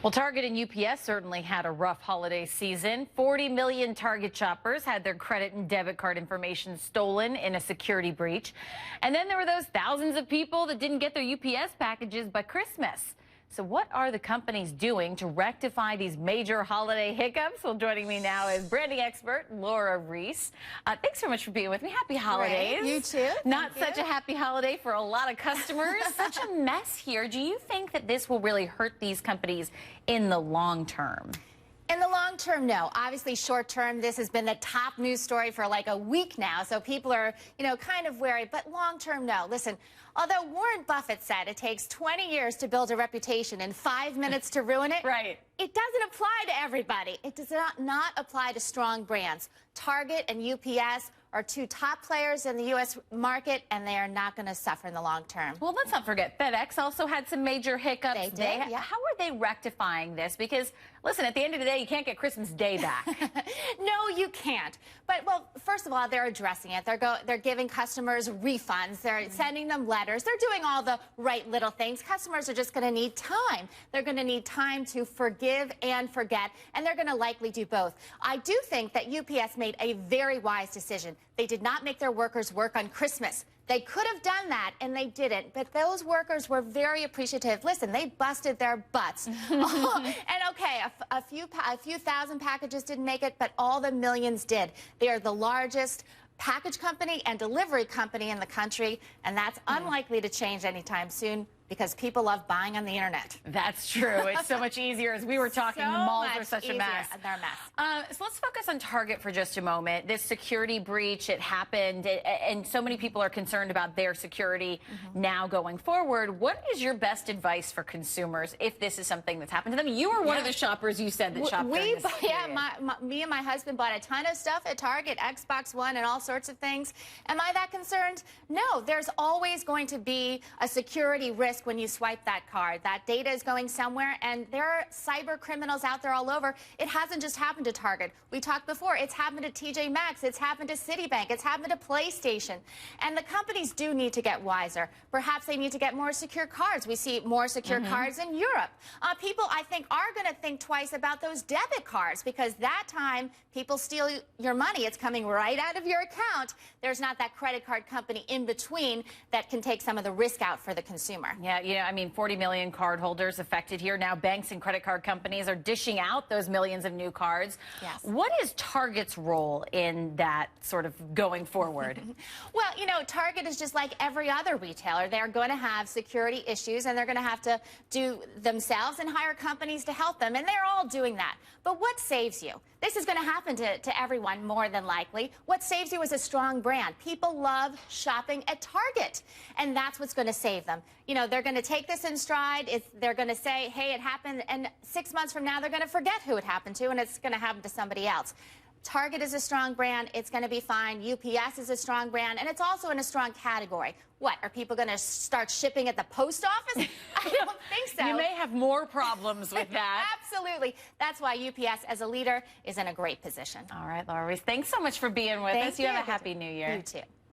Well, Target and UPS certainly had a rough holiday season. 40 million Target shoppers had their credit and debit card information stolen in a security breach. And then there were those thousands of people that didn't get their UPS packages by Christmas. So what are the companies doing to rectify these major holiday hiccups? Well, joining me now is branding expert Laura Reese. Thanks so much for being with me. Happy holidays. Great. You too. Not such a happy holiday for a lot of customers. Such a mess here. Do you think that this will really hurt these companies in the long term? In the long term, no. Obviously, short term, this has been the top news story for like a week now, so people are, kind of wary. But long term, no. Listen, although Warren Buffett said it takes 20 years to build a reputation and 5 minutes to ruin it, right. It doesn't apply to everybody. It does not apply to strong brands. Target and UPS are two top players in the U.S. market, and they are not going to suffer in the long term. Well, let's not forget, FedEx also had some major hiccups. They did, yeah. How are they rectifying this? Because, listen, at the end of the day, you can't get Christmas Day back. No, you can't. But, well, first of all, they're addressing it. They're giving customers refunds. They're sending them letters. They're doing all the right little things. Customers are just going to need time. They're going to need time to forgive and forget, and they're going to likely do both. I do think that UPS made a very wise decision. They did not make their workers work on Christmas. They could have done that, and they didn't. But those workers were very appreciative. Listen, they busted their butts. And okay, a few thousand packages didn't make it, but all the millions did. They are the largest package company and delivery company in the country, and that's unlikely to change anytime soon, because people love buying on the internet. That's true. It's so much easier. As we were talking, the malls are such a mess. They're a mess. So let's focus on Target for just a moment. This security breach, it happened, and so many people are concerned about their security now going forward. What is your best advice for consumers if this is something that's happened to them? You were one of the shoppers, you said, that shopped during this period. Me and my husband bought a ton of stuff at Target, Xbox One and all sorts of things. Am I that concerned? No. There's always going to be a security risk when you swipe that card. That data is going somewhere, and there are cyber criminals out there all over. It hasn't just happened to Target. We talked before. It's happened to TJ Maxx. It's happened to Citibank. It's happened to PlayStation. And the companies do need to get wiser. Perhaps they need to get more secure cards. We see more secure cards in Europe. People, I think, are going to think twice about those debit cards, because that time people steal your money. It's coming right out of your account. There's not that credit card company in between that can take some of the risk out for the consumer. Yeah, I mean, 40 million cardholders affected here. Now banks and credit card companies are dishing out those millions of new cards. Yes. What is Target's role in that sort of going forward? Well, Target is just like every other retailer. They're going to have security issues, and they're going to have to do themselves and hire companies to help them, and they're all doing that. But what saves you? This is going to happen to everyone, more than likely. What saves you is a strong brand. People love shopping at Target, and that's what's going to save them. They're going to take this in stride. They're going to say, hey, it happened, and 6 months from now, they're going to forget who it happened to, and it's going to happen to somebody else. Target is a strong brand. It's going to be fine. UPS is a strong brand, and it's also in a strong category. What, are people going to start shipping at the post office? I don't think so. You may have more problems with that. Absolutely. That's why UPS, as a leader, is in a great position. All right, Laura Reese, thanks so much for being with us. You have a happy New Year. You too.